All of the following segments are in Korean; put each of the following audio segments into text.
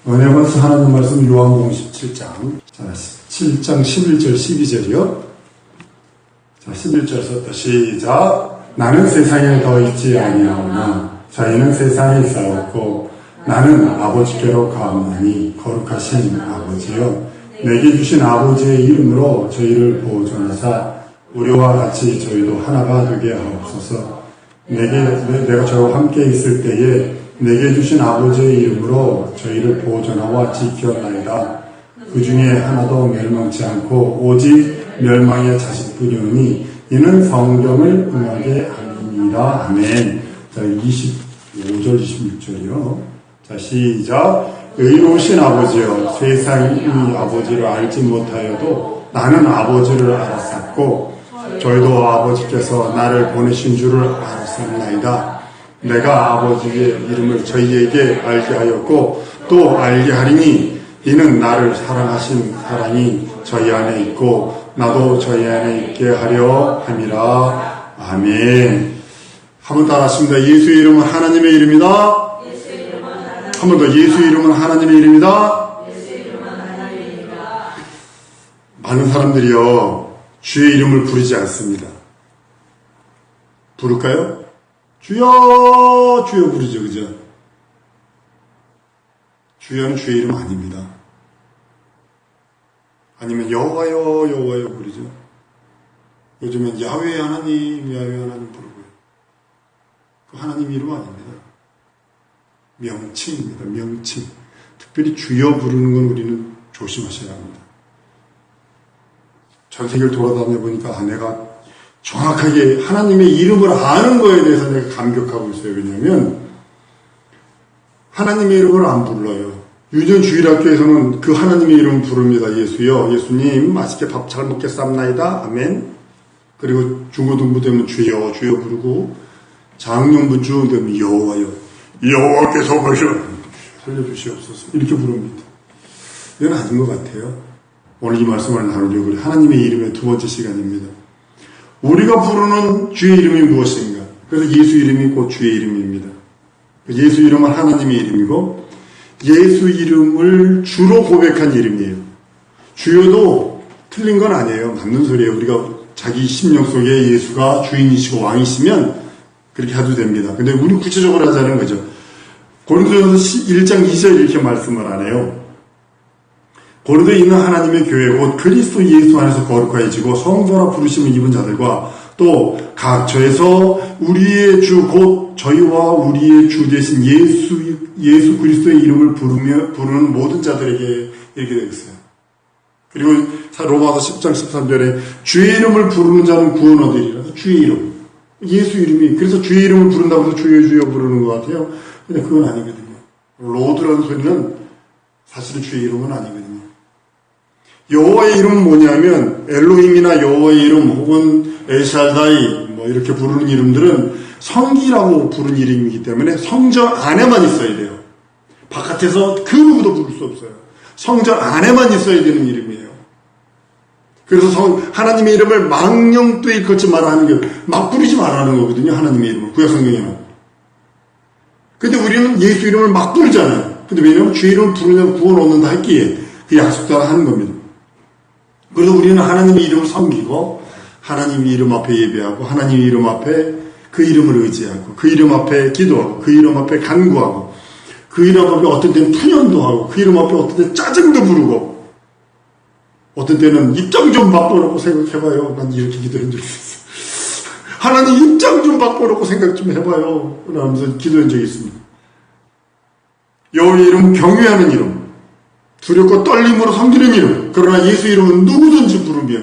은혜관수 하나님 말씀 요한복음 17장. 자, 7장 11절 12절이요. 자, 11절부터 시작. 나는 세상에 더 있지 아니하오나 저희는 세상에 있사옵고 나는 아버지께로 가옵나니 거룩하신 아버지여 내게 주신 아버지의 이름으로 저희를 보존하사 우리와 같이 저희도 하나가 되게 하옵소서. 내가 저와 함께 있을 때에 내게 주신 아버지의 이름으로 저희를 보존하와 지켰나이다. 그 중에 하나도 멸망치 않고 오직 멸망의 자식뿐이오니 이는 성경을 응하게 함이니라. 아멘. 자, 25절 26절이요. 자, 시작. 의로우신 아버지여 세상이 아버지를 알지 못하여도 나는 아버지를 알았었고 저희도 아버지께서 나를 보내신 줄을 알았었나이다. 내가 아버지의 이름을 저희에게 알게 하였고 또 알게 하리니 이는 나를 사랑하신 사랑이 저희 안에 있고 나도 저희 안에 있게 하려 함이라. 아멘. 한 번 따라하십니다. 예수의 이름은 하나님의 이름이다. 한 번 더. 예수의 이름은 하나님의 이름이다. 많은 사람들이요 주의 이름을 부르지 않습니다. 부를까요? 주여 주여 부르죠. 그죠? 주여는 주의 이름 아닙니다. 아니면 여호와여 여호와여 부르죠. 요즘엔 야훼 하나님 부르고요. 그 하나님 이름 아닙니다. 명칭입니다. 명칭. 특별히 주여 부르는 건 우리는 조심하셔야 합니다. 전 세계를 돌아다녀 보니까 내가 정확하게 하나님의 이름을 아는 거에 대해서 내가 감격하고 있어요. 왜냐하면 하나님의 이름을 안 불러요. 유전주일학교에서는 그 하나님의 이름을 부릅니다. 예수여, 예수님 맛있게 밥 잘 먹겠습나이다. 아멘. 그리고 중고등부 되면 주여 주여 부르고 장년부주 되면 여호와여 여호와께서 살려주시옵소서 이렇게 부릅니다. 이건 아닌 것 같아요. 오늘 이 말씀을 나누려고 그래요. 하나님의 이름의 두 번째 시간입니다. 우리가 부르는 주의 이름이 무엇인가? 그래서 예수 이름이 곧 주의 이름입니다. 예수 이름은 하나님의 이름이고 예수 이름을 주로 고백한 이름이에요. 주여도 틀린 건 아니에요. 맞는 소리예요. 우리가 자기 심령 속에 예수가 주인이시고 왕이시면 그렇게 해도 됩니다. 근데 우리 구체적으로 하자는 거죠. 고린도전서 1장 2절 이렇게 말씀을 하네요. 고린도에 있는 하나님의 교회 곧 그리스도 예수 안에서 거룩하여지고 성도라 부르심을 입은 자들과 또 각처에서 우리의 주 곧 저희와 우리의 주 되신 예수 그리스도의 이름을 부르는 모든 자들에게 이렇게 되겠어요. 그리고 로마서 10장 13절에 주의 이름을 부르는 자는 구원 얻으리라. 주의 이름. 예수 이름이 그래서 주의 이름을 부른다고 해서 주여 주여 부르는 것 같아요. 근데 그건 아니거든요. 로드라는 소리는 사실은 주의 이름은 아니거든요. 여호와의 이름은 뭐냐면 엘로힘이나 여호와의 이름 혹은 엘샬다이 뭐 이렇게 부르는 이름들은 성기라고 부르는 이름이기 때문에 성전 안에만 있어야 돼요. 바깥에서 그 누구도 부를 수 없어요. 성전 안에만 있어야 되는 이름이에요. 그래서 하나님의 이름을 망령되이 걷지 말라는 게 막 부르지 말라는 거거든요. 하나님의 이름을 구약 성경에는. 근데 우리는 예수 이름을 막 부르잖아요. 근데 왜냐하면 주의 이름을 부르면 구원 얻는다 했기에 그 약속 따라 하는 겁니다. 그래서 우리는 하나님의 이름을 섬기고 하나님의 이름 앞에 예배하고 하나님의 이름 앞에 그 이름을 의지하고 그 이름 앞에 기도하고 그 이름 앞에 간구하고 그 이름 앞에 어떤 때는 푸념도 하고 그 이름 앞에 어떤 때는 짜증도 부르고 어떤 때는 입장 좀 바꿔놓고 생각해봐요. 난 이렇게 기도한 적이 있어요. 하나님 입장 좀 바꿔놓고 생각 좀 해봐요. 그러면서 기도한 적이 있습니다. 여호와의 이름은 경외하는 이름, 두렵고 떨림으로 섬기는 이름. 그러나 예수 이름은 누구든지 부르며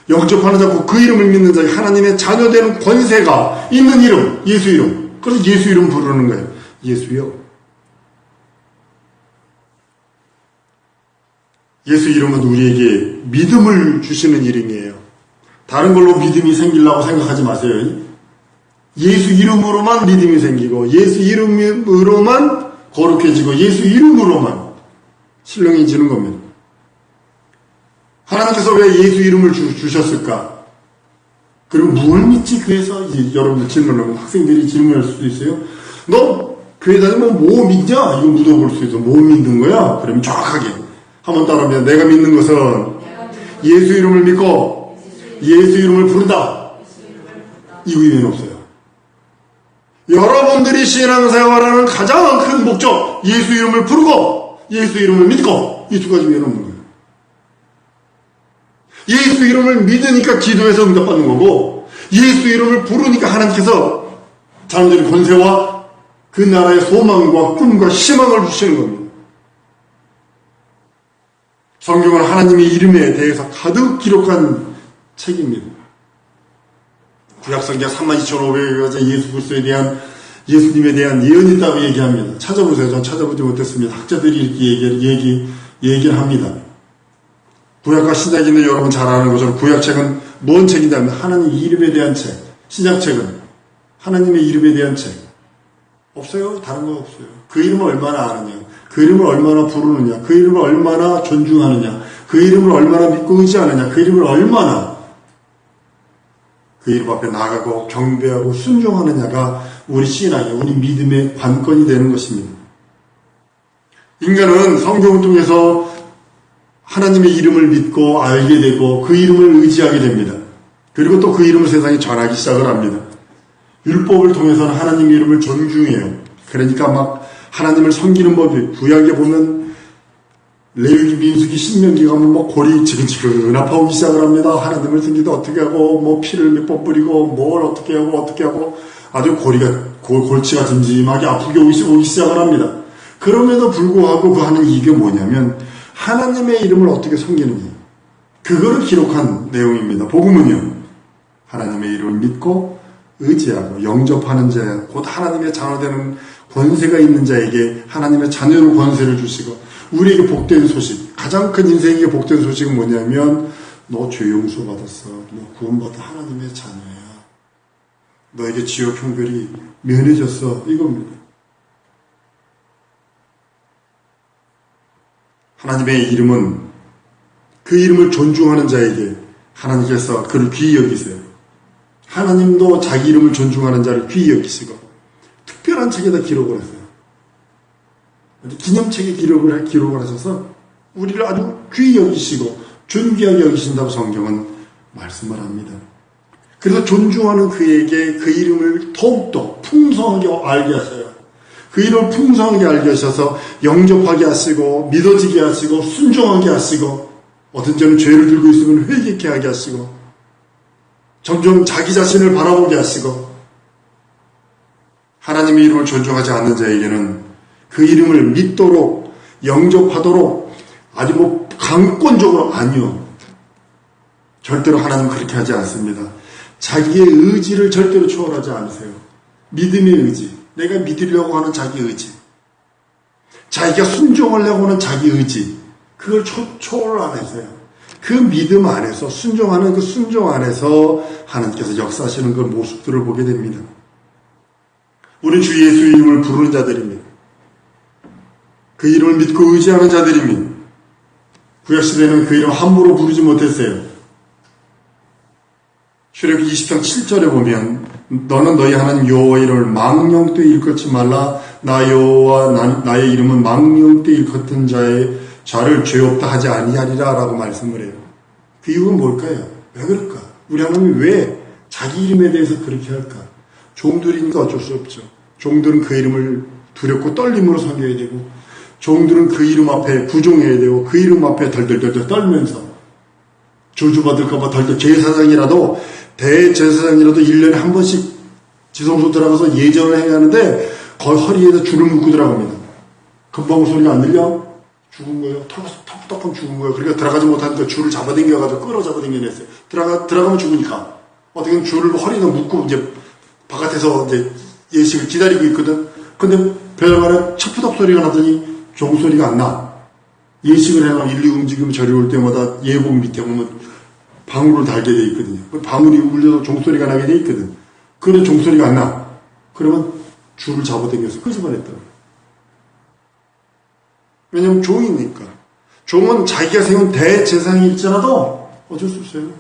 영접하는 자, 그 이름을 믿는 자에게 하나님의 자녀되는 권세가 있는 이름, 예수 이름. 그래서 예수 이름 부르는 거예요. 예수요. 예수 이름은 우리에게 믿음을 주시는 이름이에요. 다른 걸로 믿음이 생기려고 생각하지 마세요. 예수 이름으로만 믿음이 생기고 예수 이름으로만 거룩해지고 예수 이름으로만 신령해지는 겁니다. 하나님께서 왜 예수 이름을 주셨을까? 그리고 뭘 믿지? 그래서 여러분들 질문을 하면 학생들이 질문할 수도 있어요. 너 교회 다니면 뭐 믿냐? 이거 물어볼 수 있어. 뭐 믿는 거야? 그러면 정확하게 한번 따라하면 내가 믿는 것은 예수 이름을 믿고 예수 이름을 부른다. 이거 이외에는 없어요. 여러분들이 신앙생활하는 가장 큰 목적, 예수 이름을 부르고 예수 이름을 믿고 이 두 가지 외에는 없는 거예요. 예수 이름을 믿으니까 기도해서 응답받는 거고 예수 이름을 부르니까 하나님께서 사람들의 권세와 그 나라의 소망과 꿈과 희망을 주시는 겁니다. 성경은 하나님의 이름에 대해서 가득 기록한 책입니다. 구약성경 32,500여 가지 예수 그리스도에 대한 예수님에 대한 예언이 있다고 얘기합니다. 찾아보세요. 전 찾아보지 못했습니다. 학자들이 이렇게 얘기를 합니다. 구약과 신약인들 여러분 잘 아는 것처럼 구약책은 뭔 책이냐면 하나님 이름에 대한 책, 신약책은 하나님의 이름에 대한 책. 없어요. 다른 거 없어요. 그 이름을 얼마나 아느냐, 그 이름을 얼마나 부르느냐, 그 이름을 얼마나 존중하느냐, 그 이름을 얼마나 믿고 의지하느냐, 그 이름을 얼마나 그 이름 앞에 나가고 경배하고 순종하느냐가 우리 신앙의, 우리 믿음의 관건이 되는 것입니다. 인간은 성경을 통해서 하나님의 이름을 믿고 알게 되고 그 이름을 의지하게 됩니다. 그리고 또 그 이름을 세상에 전하기 시작을 합니다. 율법을 통해서는 하나님의 이름을 존중해요. 그러니까 막 하나님을 섬기는 법이 구약에 보면 레위기, 민수기, 신명기 가면 막 골이 지근지근 아파오기 시작을 합니다. 하나님을 섬기도 어떻게 하고 뭐 피를 몇 번 뿌리고 뭘 어떻게 하고 아주 골치가 찜찜하게 아프게 오기 시작을 합니다. 그럼에도 불구하고 그 하는 이게 뭐냐면 하나님의 이름을 어떻게 섬기느냐, 그거를 기록한 내용입니다. 복음은요, 하나님의 이름을 믿고 의지하고 영접하는 자, 곧 하나님의 자녀되는 권세가 있는 자에게 하나님의 자녀로 권세를 주시고 우리에게 복된 소식, 가장 큰 인생에게 복된 소식은 뭐냐면 너 죄 용서 받았어, 너 구원받아 하나님의 자녀야, 너에게 지옥 형벌이 면해졌어, 이겁니다. 하나님의 이름은 그 이름을 존중하는 자에게 하나님께서 그를 귀히 여기세요. 하나님도 자기 이름을 존중하는 자를 귀히 여기시고 특별한 책에다 기록을 했어요. 기념책에 기록을 하셔서 우리를 아주 귀히 여기시고 존귀하게 여기신다고 성경은 말씀을 합니다. 그래서 존중하는 그에게 그 이름을 더욱더 풍성하게 알게 하셔요. 그 이름을 풍성하게 알게 하셔서 영접하게 하시고 믿어지게 하시고 순종하게 하시고 어떤 때는 죄를 들고 있으면 회개케 하게 하시고 점점 자기 자신을 바라보게 하시고 하나님의 이름을 존중하지 않는 자에게는 그 이름을 믿도록 영접하도록 아주 강권적으로 아니요. 절대로 하나님은 그렇게 하지 않습니다. 자기의 의지를 절대로 초월하지 않으세요. 믿음의 의지, 내가 믿으려고 하는 자기 의지, 자기가 순종하려고 하는 자기 의지, 그걸 초월 안 하세요. 그 믿음 안에서 순종하는 그 순종 안에서 하나님께서 역사하시는 그 모습들을 보게 됩니다. 우리는 주 예수 이름을 부르는 자들입니다. 그 이름을 믿고 의지하는 자들입니다. 구약시대는 그 이름 함부로 부르지 못했어요. 출애굽기 20장 7절에 보면 너는 너희 하나님 여호와 이름을 망령되이 일컫지 말라. 나 여호와 나의 이름은 망령되이 일컫은 자를 죄 없다 하지 아니하리라 라고 말씀을 해요. 그 이유는 뭘까요? 왜 그럴까? 우리 하나님이 왜 자기 이름에 대해서 그렇게 할까? 종들이니까 어쩔 수 없죠. 종들은 그 이름을 두렵고 떨림으로 섬겨야 되고 종들은 그 이름 앞에 부종해야 되고 그 이름 앞에 덜덜덜 떨면서 저주받을까봐 덜덜 제사장이라도 대제사장이라도 1년에 한 번씩 지성소 들어가서 예전을 해야 하는데 거의 허리에다 줄을 묶고 들어갑니다. 금방 소리가 안 들려? 죽은 거예요. 턱떡하면 죽은 거예요. 그러니까 들어가지 못하니까 줄을 잡아당겨가지고 끌어 잡아당겨냈어요. 들어가면 죽으니까. 어떻게든 줄을 허리에 묶고 이제 바깥에서 이제 예식을 기다리고 있거든. 근데 벼랑간에 척푸덕 소리가 나더니 종소리가 안 나. 예식을 해가면 일리 움직이면 저리 올 때마다 예복 밑에 보면 방울을 달게 돼 있거든요. 방울이 울려서 종소리가 나게 돼 있거든. 그런데 종소리가 안 나. 그러면 줄을 잡아당겨서 끄집어냈더라고요. 왜냐면 종이니까. 종은 자기가 세운 대제사장이 있잖아도 어쩔 수 없어요.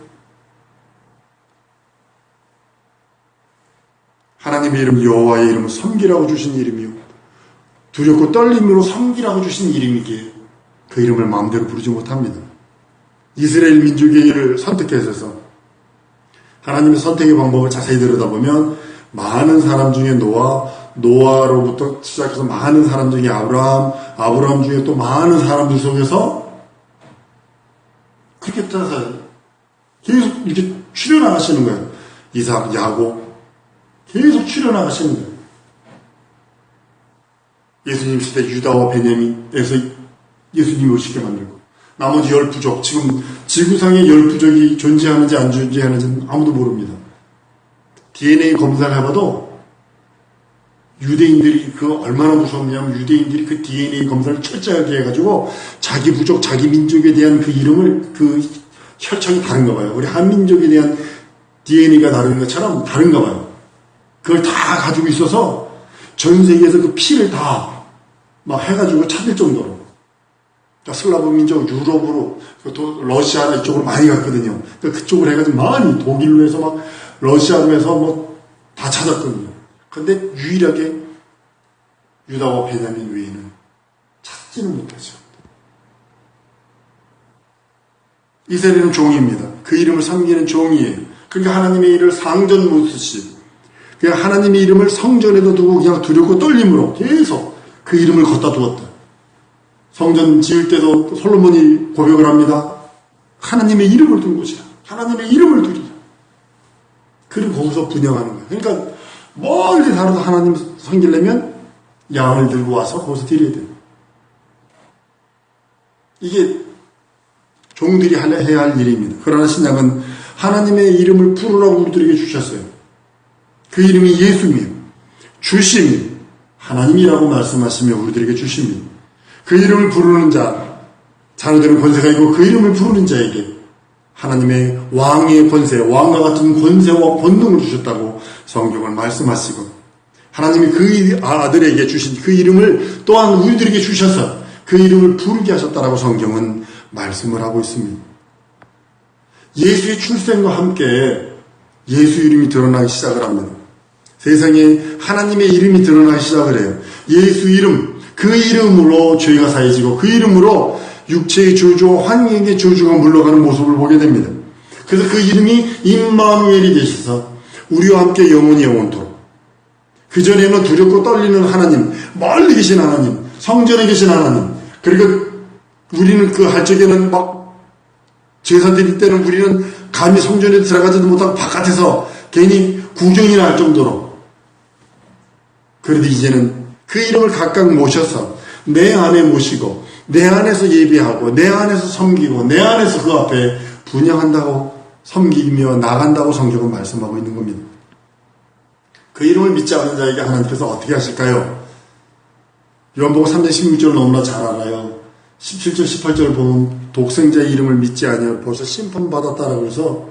하나님의 이름 여호와의 이름은 섬기라고 주신 이름이요. 두렵고 떨림으로 섬기라고 주신 이름이기에 그 이름을 마음대로 부르지 못합니다. 이스라엘 민족의 일을 선택해서 하나님의 선택의 방법을 자세히 들여다보면 많은 사람 중에 노아로부터 시작해서 많은 사람 중에 아브라함 중에 또 많은 사람들 속에서 그렇게 따라서 계속 이렇게 출현하시는 거예요. 이삭, 야곱 계속 출현하시는 거예요. 예수님 시대 유다와 베냐민에서 예수님이 오시게 만들고 나머지 10부족, 지금 지구상에 10부족이 존재하는지 안 존재하는지는 아무도 모릅니다. DNA 검사를 해봐도 유대인들이 그 얼마나 무섭냐면 유대인들이 그 DNA 검사를 철저하게 해가지고 자기 부족, 자기 민족에 대한 그 이름을 그 혈청이 다른가 봐요. 우리 한민족에 대한 DNA가 다른 것처럼 다른가 봐요. 그걸 다 가지고 있어서 전 세계에서 그 피를 다 막 해가지고 찾을 정도로. 그러니까 슬라브 민족 유럽으로 또 러시아나 이쪽으로 많이 갔거든요. 그러니까 그쪽으로 해가지고 많이 독일로 해서 막 러시아로 해서 뭐 다 찾았거든요. 근데 유일하게 유다와 베냐민 외에는 찾지는 못하죠. 이스라엘은 종입니다. 그 이름을 섬기는 종이에요. 그러니까 하나님의 일을 상전 못쓰시. 그냥 하나님의 이름을 성전에도 두고 그냥 두렵고 떨림으로 계속 그 이름을 걷다 두었다. 성전 지을 때도 솔로몬이 고백을 합니다. 하나님의 이름을 둔 곳이야. 하나님의 이름을 두리라. 그리고 거기서 분양하는 거예요. 그러니까 멀리 살아도 하나님 섬기려면 양을 들고 와서 거기서 드려야 돼요. 이게 종들이 해야 할 일입니다. 그러나 신약은 하나님의 이름을 부르라고 우리들에게 주셨어요. 그 이름이 예수님, 주심, 하나님이라고 말씀하시며 우리들에게 주십니다. 그 이름을 부르는 자녀들은 권세가 있고 그 이름을 부르는 자에게 하나님의 왕의 권세, 왕과 같은 권세와 권능을 주셨다고 성경을 말씀하시고 하나님이 그 아들에게 주신 그 이름을 또한 우리들에게 주셔서 그 이름을 부르게 하셨다라고 성경은 말씀을 하고 있습니다. 예수의 출생과 함께 예수 이름이 드러나기 시작을 합니다. 세상에 하나님의 이름이 드러나기 시작을 해요. 예수 이름, 그 이름으로 죄가 사해지고 그 이름으로 육체의 저주와 환경의 저주가 물러가는 모습을 보게 됩니다. 그래서 그 이름이 임마누엘이 되셔서 우리와 함께 영원히 영원토록. 그전에는 두렵고 떨리는 하나님, 멀리 계신 하나님, 성전에 계신 하나님. 그리고 우리는 그 할 적에는 막 제사 드릴 때는 우리는 감히 성전에 들어가지도 못하고 바깥에서 괜히 구경이나 할 정도로. 그런데 이제는 그 이름을 각각 모셔서 내 안에 모시고 내 안에서 예배하고 내 안에서 섬기고 내 안에서 그 앞에 분양한다고 섬기며 나간다고 성경은 말씀하고 있는 겁니다. 그 이름을 믿지 않는 자에게 하나님께서 어떻게 하실까요? 요한복음 3장 16절 너무나 잘 알아요. 17절 18절 보면 독생자의 이름을 믿지 아니하여 벌써 심판받았다라고 해서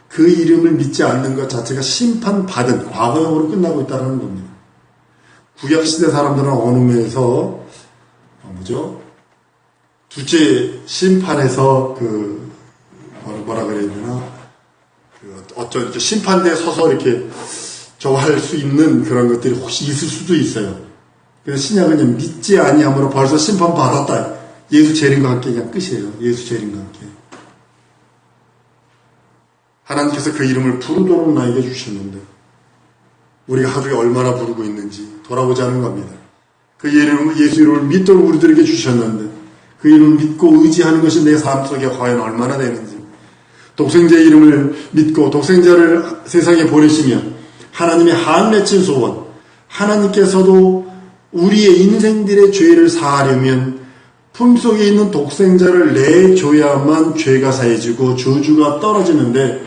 그 이름을 믿지 않는 것 자체가 심판받은 과거형으로 끝나고 있다는 겁니다. 구약시대 사람들은 어느 면에서 둘째 심판에서 뭐라 그래야 되나 어떤 심판대에 서서 이렇게 저거 할 수 있는 그런 것들이 혹시 있을 수도 있어요. 그래서 신약은 믿지 아니함으로 벌써 심판받았다. 예수 재림과 함께 그냥 끝이에요. 예수 재림과 함께. 하나님께서 그 이름을 부르도록 나에게 주셨는데 우리가 하루에 얼마나 부르고 있는지 돌아보자는 겁니다. 그 예수 이름을 믿도록 우리들에게 주셨는데 그 이름을 믿고 의지하는 것이 내 삶 속에 과연 얼마나 되는지 독생자의 이름을 믿고 독생자를 세상에 보내시면 하나님의 한맺힌 소원 하나님께서도 우리의 인생들의 죄를 사하려면 품속에 있는 독생자를 내줘야만 죄가 사해지고 저주가 떨어지는데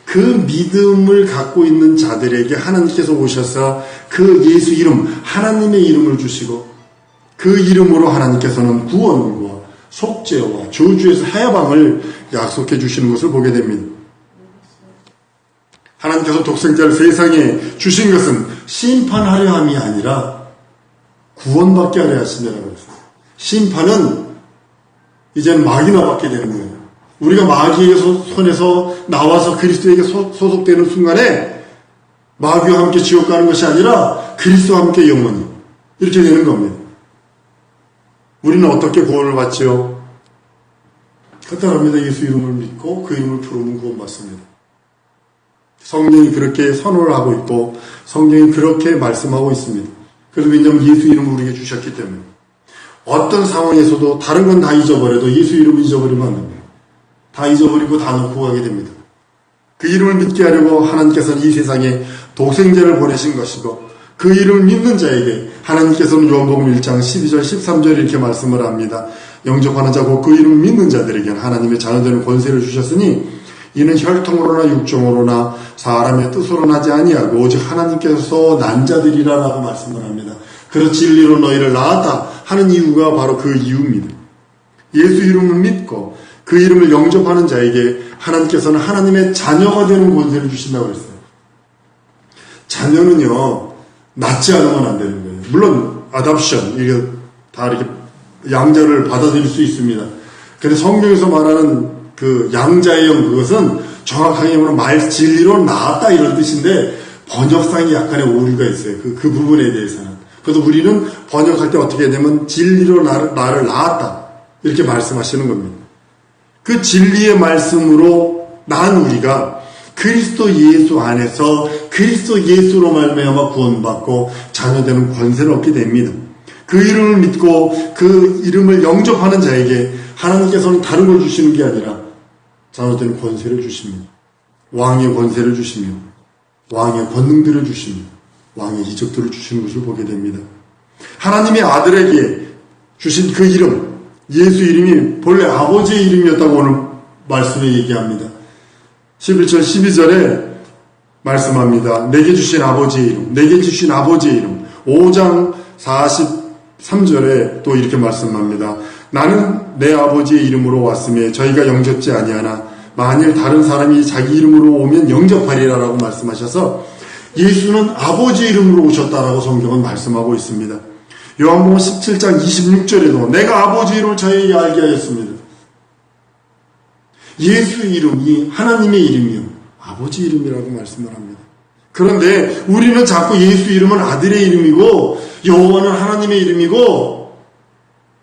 그 믿음을 갖고 있는 자들에게 하나님께서 오셔서 그 예수 이름, 하나님의 이름을 주시고 그 이름으로 하나님께서는 구원과 속죄와 저주에서 해방을 약속해 주시는 것을 보게 됩니다. 하나님께서 독생자를 세상에 주신 것은 심판하려 함이 아니라 구원받게 하려 하신다고 했어요. 심판은 이제는 마귀나 받게 되는 거예요. 우리가 마귀의 손에서 나와서 그리스도에게 소속되는 순간에 마귀와 함께 지옥 가는 것이 아니라 그리스도와 함께 영원히 이렇게 되는 겁니다. 우리는 어떻게 구원을 받지요? 간단합니다. 예수 이름을 믿고 그 이름을 부르면 구원받습니다. 성경이 그렇게 선언을 하고 있고 성경이 그렇게 말씀하고 있습니다. 그래서 왜냐하면 예수 이름을 우리에게 주셨기 때문에 어떤 상황에서도 다른 건 다 잊어버려도 예수 이름을 잊어버리면 안 됩니다. 다 잊어버리고 다 놓고 가게 됩니다. 그 이름을 믿게 하려고 하나님께서는 이 세상에 독생자를 보내신 것이고 그 이름을 믿는 자에게 하나님께서는 요한복음 1장 12절 13절 이렇게 말씀을 합니다. 영접하는 자고 그 이름을 믿는 자들에게는 하나님의 자녀되는 권세를 주셨으니 이는 혈통으로나 육정으로나 사람의 뜻으로 나지 아니하고 오직 하나님께서 난 자들이라라고 말씀을 합니다. 그래서 진리로 너희를 낳았다 하는 이유가 바로 그 이유입니다. 예수 이름을 믿고 그 이름을 영접하는 자에게 하나님께서는 하나님의 자녀가 되는 권세를 주신다고 했어요. 자녀는요, 낳지 않으면 안 되는 거예요. 물론 아답션, 이게 다 이렇게 양자를 받아들일 수 있습니다. 근데 성경에서 말하는 그 양자의 영, 그것은 정확하게 말하면 진리로 낳았다 이런 뜻인데 번역상에 약간의 오류가 있어요. 그 부분에 대해서는. 그래서 우리는 번역할 때 어떻게 되면 진리로 나를 낳았다 이렇게 말씀하시는 겁니다. 그 진리의 말씀으로 낳은 우리가 그리스도 예수 안에서 그리스도 예수로 말미암아 구원받고 자녀되는 권세를 얻게 됩니다. 그 이름을 믿고 그 이름을 영접하는 자에게 하나님께서는 다른 걸 주시는 게 아니라 자녀되는 권세를 주십니다. 왕의 권세를 주시며 왕의 권능들을 주시며 왕의 이적들을 주시는 것을 보게 됩니다. 하나님의 아들에게 주신 그 이름, 예수 이름이 본래 아버지의 이름이었다고 오늘 말씀에 얘기합니다. 11절 12절에 말씀합니다. 내게 주신 아버지의 이름, 내게 주신 아버지의 이름. 5장 43절에 또 이렇게 말씀합니다. 나는 내 아버지의 이름으로 왔으며 저희가 영접지 아니하나 만일 다른 사람이 자기 이름으로 오면 영접하리라라고 말씀하셔서 예수는 아버지 이름으로 오셨다라고 성경은 말씀하고 있습니다. 요한복음 17장 26절에도 내가 아버지 이름을 저희에게 알게 하였습니다. 예수 이름이 하나님의 이름이요 아버지 이름이라고 말씀을 합니다. 그런데 우리는 자꾸 예수 이름은 아들의 이름이고 여호와는 하나님의 이름이고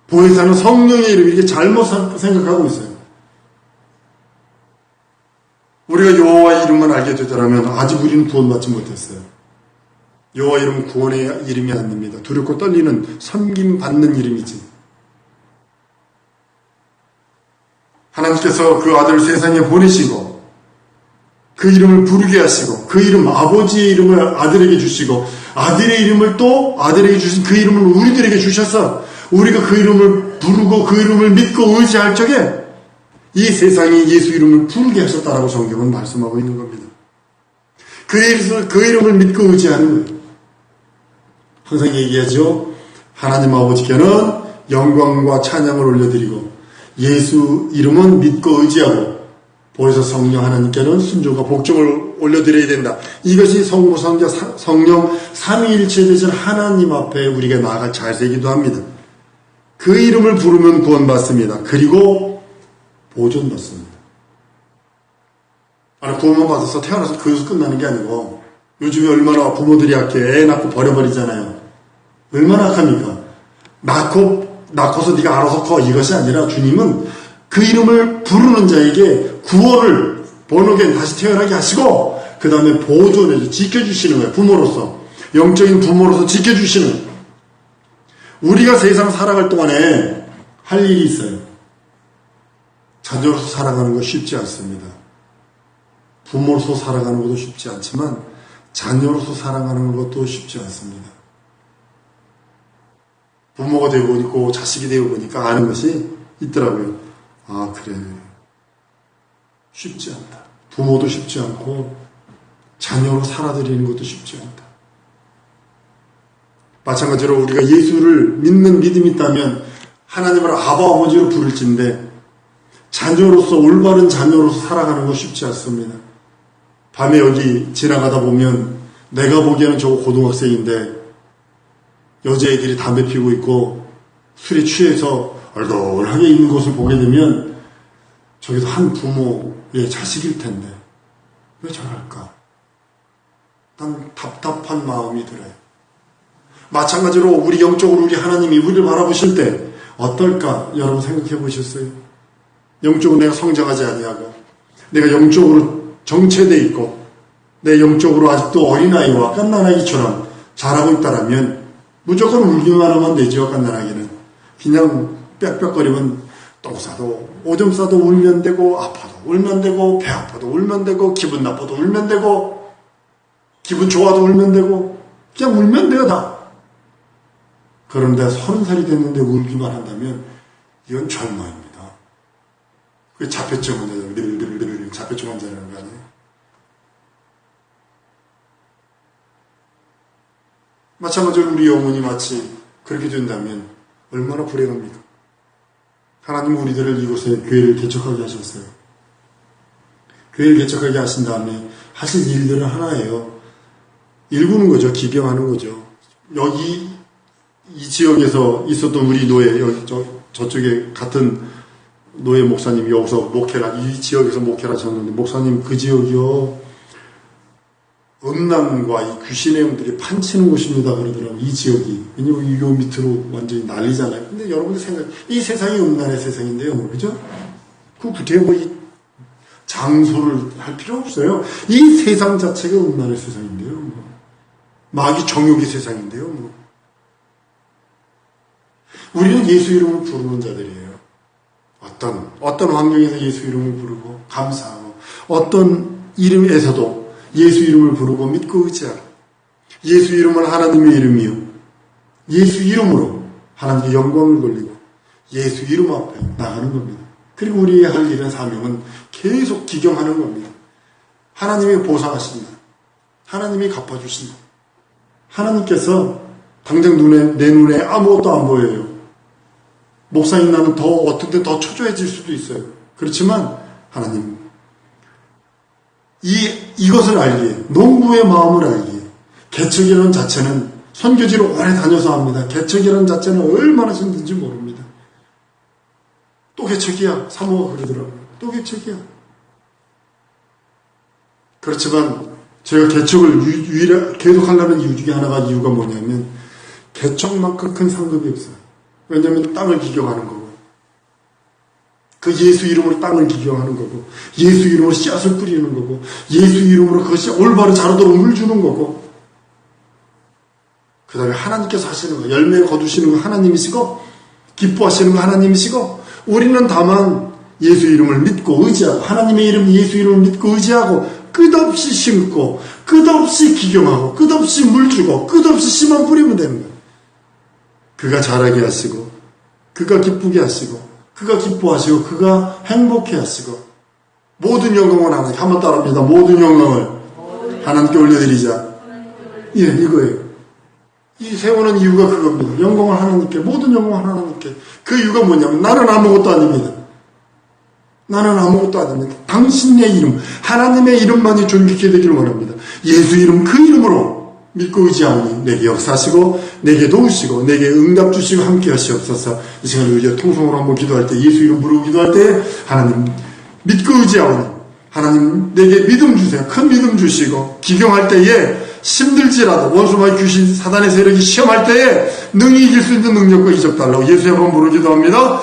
보혜사는 성령의 이름 이렇게 잘못 생각하고 있어요. 우리가 여호와 이름만 알게 되더라면 아직 우리는 구원받지 못했어요. 여호와 이름은 구원의 이름이 아닙니다. 두렵고 떨리는 섬김받는 이름이지. 하나님께서 그 아들을 세상에 보내시고 그 이름을 부르게 하시고 그 이름 아버지의 이름을 아들에게 주시고 아들의 이름을 또 아들에게 주신 그 이름을 우리들에게 주셔서 우리가 그 이름을 부르고 그 이름을 믿고 의지할 적에 이 세상이 예수 이름을 부르게 하셨다라고 성경은 말씀하고 있는 겁니다. 그 이름을 믿고 의지하는 거예요. 항상 얘기하죠. 하나님 아버지께는 영광과 찬양을 올려드리고 예수 이름은 믿고 의지하고 보혜사 성령 하나님께는 순종과 복종을 올려드려야 된다. 이것이 성부, 성령 삼위일체 되신 하나님 앞에 우리가 나아갈 자세이기도 합니다. 그 이름을 부르면 구원받습니다. 그리고 보존받습니다. 구원만 받아서 태어나서 거기서 끝나는 게 아니고 요즘에 얼마나 부모들이 애 낳고 버려버리잖아요. 얼마나 악합니까? 낳고서 네가 알아서 커 이것이 아니라 주님은 그 이름을 부르는 자에게 구원을 번호겐 다시 태어나게 하시고 그 다음에 보존해서 지켜주시는 거예요. 부모로서 영적인 부모로서 지켜주시는 거예요. 우리가 세상 살아갈 동안에 할 일이 있어요. 자녀로서 살아가는 거 쉽지 않습니다. 부모로서 살아가는 것도 쉽지 않지만 자녀로서 살아가는 것도 쉽지 않습니다. 부모가 되고 있고 자식이 되고 보니까 아는 것이 있더라고요. 아 그래 쉽지 않다. 부모도 쉽지 않고 자녀로 살아들이는 것도 쉽지 않다. 마찬가지로 우리가 예수를 믿는 믿음이 있다면 하나님을 아바 아버지로 부를진데 자녀로서 올바른 자녀로서 살아가는 거 쉽지 않습니다. 밤에 여기 지나가다 보면 내가 보기에는 저거 고등학생인데 여자애들이 담배 피우고 있고 술에 취해서 얼떨하게 있는 것을 보게 되면 저기도 한 부모의 자식일 텐데 왜 저럴까? 난 답답한 마음이 들어요. 마찬가지로 우리 영적으로 우리 하나님이 우리를 바라보실 때 어떨까? 여러분 생각해 보셨어요? 영적으로 내가 성장하지 아니하고 내가 영적으로 정체되어 있고 내 영적으로 아직도 어린아이와 갓난아기처럼 자라고 있다라면 무조건 울기만 하면 되죠. 갓난아기는 그냥 빽빽거리면 똥 싸도 오줌 싸도 울면 되고 아파도 울면 되고 배 아파도 울면 되고 기분 나빠도 울면 되고 기분 좋아도 울면 되고 그냥 울면 돼요 다. 그런데 30살이 됐는데 울기만 한다면 이건 절망입니다. 그게 자폐증 환자예요. 늘 자폐증 환자라는 거 아니에요. 마찬가지로 우리 영혼이 마치 그렇게 된다면 얼마나 불행합니까? 하나님은 우리들을 이곳에 교회를 개척하게 하셨어요. 교회를 개척하게 하신 다음에 하실 일들은 하나예요. 일구는 거죠. 기경하는 거죠. 여기 이 지역에서 있었던 우리 노예, 여기 저쪽에 같은 노예 목사님이 여기서 이 지역에서 목회를 하셨는데, 목사님 그 지역이요, 음란과 이 귀신의 영들이 판치는 곳입니다. 그러더라고요. 이 지역이. 왜냐면 요 밑으로 완전히 난리잖아요. 근데 여러분들 이 세상이 음란의 세상인데요. 그죠? 그 구태여 이 장소를 할 필요 없어요. 이 세상 자체가 음란의 세상인데요. 마귀 정욕의 세상인데요. 우리는 예수 이름을 부르는 자들이에요. 어떤 환경에서 예수 이름을 부르고 감사하고 어떤 이름에서도 예수 이름을 부르고 믿고 의지하고 예수 이름은 하나님의 이름이요. 예수 이름으로 하나님께 영광을 돌리고 예수 이름 앞에 나가는 겁니다. 그리고 우리의 할 일은 사명은 계속 기경하는 겁니다. 하나님이 보상하신다. 하나님이 갚아주신다. 하나님께서 당장 내 눈에 아무것도 안 보여요. 목사님 나는 어떤 때 더 초조해질 수도 있어요. 그렇지만 하나님 이것을 알기에 농부의 마음을 알기에 개척이라는 자체는 선교지로 오래 다녀서 합니다. 개척이라는 자체는 얼마나 힘든지 모릅니다. 또 개척이야. 사모가 그러더라고요. 또 개척이야. 그렇지만 제가 개척을 계속하려는 이유 중에 하나가 이유가 뭐냐면 개척만큼 큰 상급이 없어요. 왜냐하면 땅을 기경하는 거고 그 예수 이름으로 땅을 기경하는 거고 예수 이름으로 씨앗을 뿌리는 거고 예수 이름으로 그것이 올바로 자라도록 물 주는 거고 그 다음에 하나님께서 하시는 거 열매 거두시는 거 하나님이시고 기뻐하시는 거 하나님이시고 우리는 다만 예수 이름을 믿고 의지하고 하나님의 이름 예수 이름을 믿고 의지하고 끝없이 심고 끝없이 기경하고 끝없이 물 주고 끝없이 씨만 뿌리면 되는 거예요. 그가 자라게 하시고 그가 기쁘게 하시고 그가 기뻐하시고 그가 행복해 하시고 모든 영광을 하나님께 한번 따라합니다. 모든 영광을 하나님께 올려드리자. 예, 이거예요. 이 세우는 이유가 그겁니다. 영광을 하나님께 모든 영광을 하나님께. 그 이유가 뭐냐면 나는 아무것도 아닙니다. 나는 아무것도 아닙니다. 당신의 이름 하나님의 이름만이 존귀케 되기를 원합니다. 예수 이름 그 이름으로 믿고 의지하오니 내게 역사하시고 내게 도우시고 내게 응답 주시고 함께 하시옵소서. 이 시간에 우리가 통성으로 한번 기도할 때 예수 이름 부르고 기도할 때 하나님 믿고 의지하오니 하나님 내게 믿음 주세요. 큰 믿음 주시고 기경할 때에 힘들지라도 원수마귀 귀신 사단의 세력이 시험할 때에 능히 이길 수 있는 능력과 이적 달라고 예수의 한번 부르기도 합니다.